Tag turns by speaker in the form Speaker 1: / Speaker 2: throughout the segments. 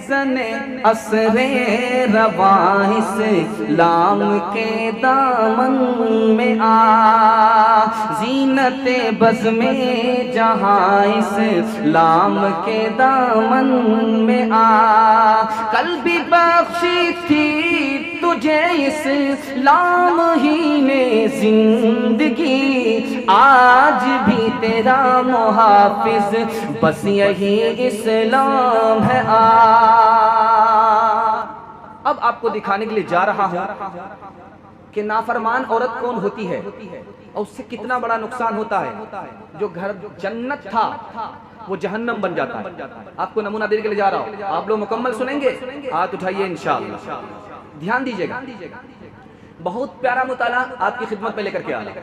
Speaker 1: जने असरे रवां इस्लाम के दामन में आ, जीनते बज़ में जहां इस्लाम के दामन में आ। कल भी बख्शी थी तुझे इस्लाम ही ने जिंदगी, आज भी तेरा मुहाफिज बस यही इस्लाम है। अब आपको दिखाने के लिए जा रहा हूं कि नाफरमान औरत कौन होती है और उससे कितना बड़ा नुकसान होता है। जो घर जन्नत था वो जहन्नम बन जाता है। आपको नमूना देने के लिए जा रहा हूं, आप लोग मुकम्मल सुनेंगे, हाथ उठाइए इंशाअल्लाह, ध्यान दीजिएगा। बहुत प्यारा मुताला आपकी खिदमत में लेकर के आ रहा है,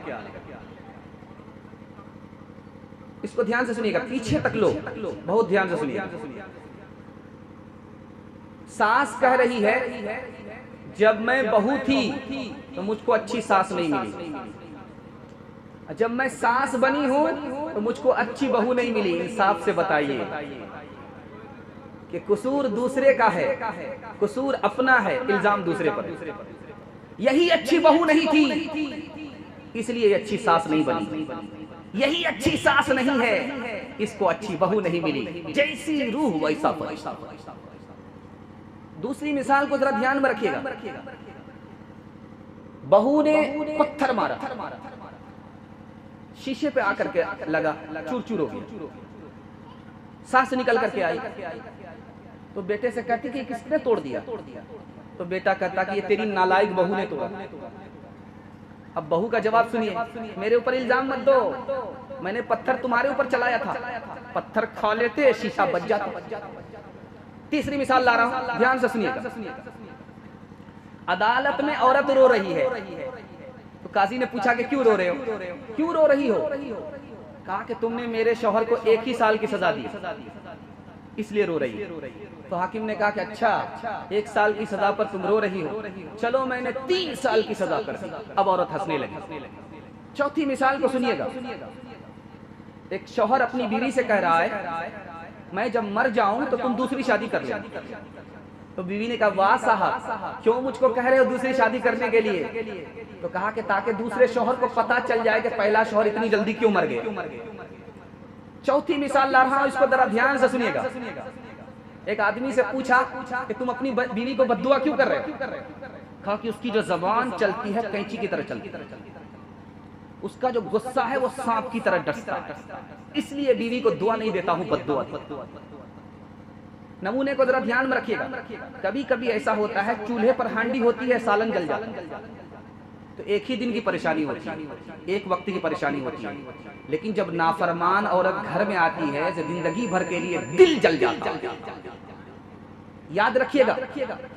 Speaker 1: इसको ध्यान से सुनिएगा, पीछे तक लो, बहुत ध्यान से सुनिएगा। सास कह रही है जब मैं बहू थी तो मुझको अच्छी सास नहीं मिली, जब मैं सास बनी हूं तो मुझको अच्छी बहू नहीं मिली। इंसाफ से बताइए कि कसूर दूसरे का है, कसूर अपना है, इल्जाम दूसरे पर। यही अच्छी बहू नहीं थी इसलिए अच्छी सास नहीं बनी, यही अच्छी सास नहीं है इसको अच्छी बहू नहीं मिली। जैसी रूह वैसा फरिश्ता। दूसरी मिसाल को जरा ध्यान में रखिएगा। बहू ने पत्थर मारा, शीशे पे आकर के लगा, चूर चूर हो गया। सास निकल करके आई तो बेटे से कहती कि किसने तोड़ दिया, तो बेटा कहता कि ये तेरी नालायक बहू ने तोड़ा। अब बहू का जवाब सुनिए, मेरे ऊपर इल्जाम मत दो, मैंने पत्थर तुम्हारे ऊपर चलाया था, पत्थर खा लेते शीशा बच जाता। तीसरी मिसाल ला रहा हूं, ध्यान से सुनिएगा। अदालत में औरत रो रही है तो काजी ने पूछा कि क्यों रो रहे हो, क्यों रो रही हो? कहा कि तुमने मेरे शौहर को 1 ही साल की सजा दी इसलिए रो रही है। तो हाकिम ने कहा कि अच्छा 1 साल की सजा पर तुम रो रही हो, चलो मैंने 3 साल की सजा कर दी। अब औरत हंसने लगी। चौथी मिसाल को सुनिएगा। एक शौहर अपनी बीवी से कह रहा है मैं जब मर जाऊं तो तुम दूसरी शादी कर लेना। तो बीवी ने कहा वाह साहब, क्यों मुझको कह रहे हो दूसरी शादी करने के लिए? तो कहा कि ताकि दूसरे शौहर को पता चल जाए कि पहला शौहर इतनी जल्दी क्यों मर गए। चौथी मिसाल ला रहा हूं, इसको जरा ध्यान से सुनिएगा। एक आदमी से पूछा कि तुम अपनी बीवी को बद्दुआ क्यों कर रहे हो? कहा कि उसकी जो जबान चलती है कैंची की तरह चलती है, उसका जो गुस्सा है वो सांप की तरह डसता है, इसलिए बीवी को दुआ नहीं देता हूं, बद्दुआ। नमूने को जरा ध्यान में रखिएगा। कभी कभी ऐसा होता है चूल्हे पर हांडी होती है, सालन जल जाता है, तो एक ही दिन की परेशानी होती है, एक वक्त की परेशानी होती है। लेकिन जब नाफरमान औरत घर में आती है तो जिंदगी भर के लिए दिल जल जाता है। याद रखिएगा,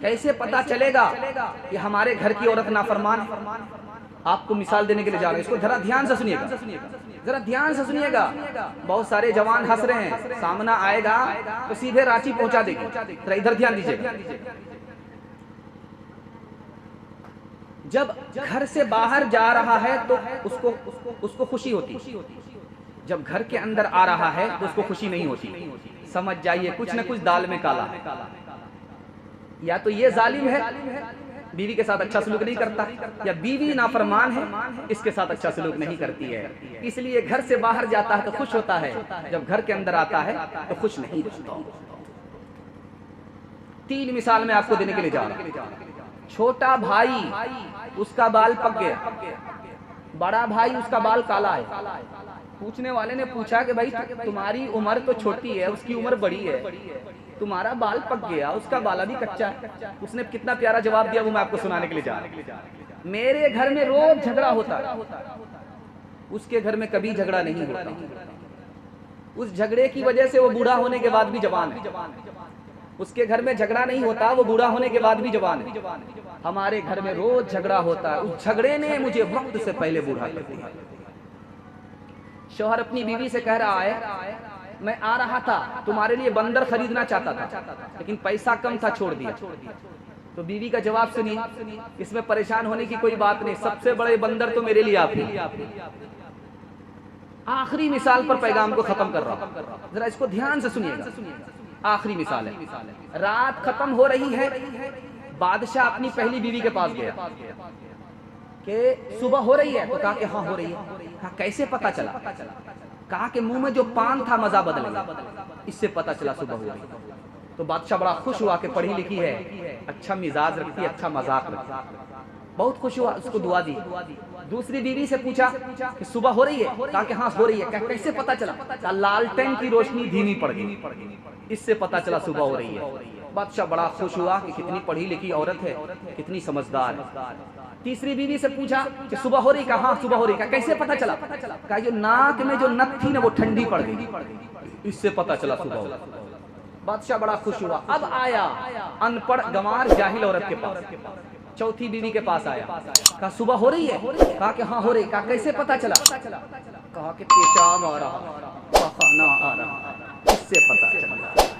Speaker 1: कैसे पता चलेगा कि हमारे घर की औरत नाफरमान है? आपको मिसाल देने के लिए जा रहे हैं, इसको जरा ध्यान से सुनिएगा, जरा ध्यान से सुनिएगा। बहुत सारे जवान हंस रहे हैं, सामना आएगा तो सीधे रांची पहुंचा देगी, जरा इधर ध्यान दीजिएगा। जब घर से बाहर जा रहा है तो उसको खुशी होती, जब घर के अंदर आ रहा है तो उसको खुशी नहीं होती। समझ जाइए कुछ न कुछ दाल में काला है। या तो ये जालिम है, बीवी के साथ अच्छा सलूक नहीं करता, या बीवी नाफरमान है, इसके साथ अच्छा सलूक नहीं करती है। इसलिए घर से बाहर जाता है तो खुश होता है, जब घर के अंदर आता है तो खुश नहीं होता। 3 मिसाल में आपको देने के लिए जा रहा हूं। छोटा भाई उसका बाल पक गया, बड़ा भाई उसका बाल काला है। पूछने वाले ने पूछा कि भाई तुम्हारी उम्र तो छोटी है, उसकी उम्र बड़ी है, तुम्हारा बाल पक गया, उसका बाल अभी कच्चा है। उसने कितना प्यारा जवाब दिया वो मैं आपको सुनाने के लिए जा रहा हूं। मेरे घर में रोज झगड़ा होता है, उसके घर में कभी झगड़ा नहीं होता। उस झगड़े की वजह से वो बूढ़ा होने के बाद भी जवान है। उसके घर में झगड़ा नहीं होता, वो बूढ़ा होने के बाद भी जवान है। हमारे घर में रोज झगड़ा होता है, उस झगड़े ने मुझे वक्त से पहले बूढ़ा कर दिया। शौहर अपनी बीवी से कह रहा है मैं आ रहा था तुम्हारे लिए बंदर खरीदना चाहता था, लेकिन पैसा कम था, छोड़ दिया। तो बीवी का जवाब सुनिए, इसमें परेशान होने की कोई बात नहीं, सबसे बड़े बंदर तो मेरे लिए आप ही। आखिरी मिसाल पर पैगाम को खत्म कर रहा हूं, जरा इसको ध्यान से सुनिएगा। आखिरी मिसाल है, रात खत्म हो रही है, बादशाह अपनी पहली बीवी के पास गया कि सुबह हो रही है, तो कहा कि हाँ हो रही है। कहा कैसे पता चला? कहा कि मुंह में जो पान था मजा बदल गया, इससे पता चला सुबह हो रही है। तो बादशाह बड़ा खुश हुआ कि पढ़ी लिखी है, अच्छा मिजाज रखती है, अच्छा मजाक रखती है, बहुत खुश हुआ, उसको दुआ दी। दूसरी बीवी से पूछा कि सुबह हो रही है? कहा कि हाँ हो रही है। कहा कैसे पता चला? कहा लालटेन की रोशनी धीमी पड़ गई, इससे पता चला सुबह हो रही है। बादशाह बड़ा खुश हुआ कि कितनी पढ़ी लिखी औरत है, कितनी समझदार है। तीसरी बीवी से पूछा कि सुबह हो रही? कहा हाँ सुबह हो रही। कहा कैसे पता चला? कहा जो नाक में जो नथ थी ना वो ठंडी पड़ गई, इससे पता चला सुबह हो रही। बादशाह बड़ा खुश हुआ। अब आया अनपढ़ गंवार जाहिल औरत के पास, चौथी बीवी के पास आया, कहा सुबह हो रही है? कहा कि हाँ हो रही। कहा कैसे पता चला? कहा कि पेशाब आ रहा, खाना आ रहा, इससे पता चला।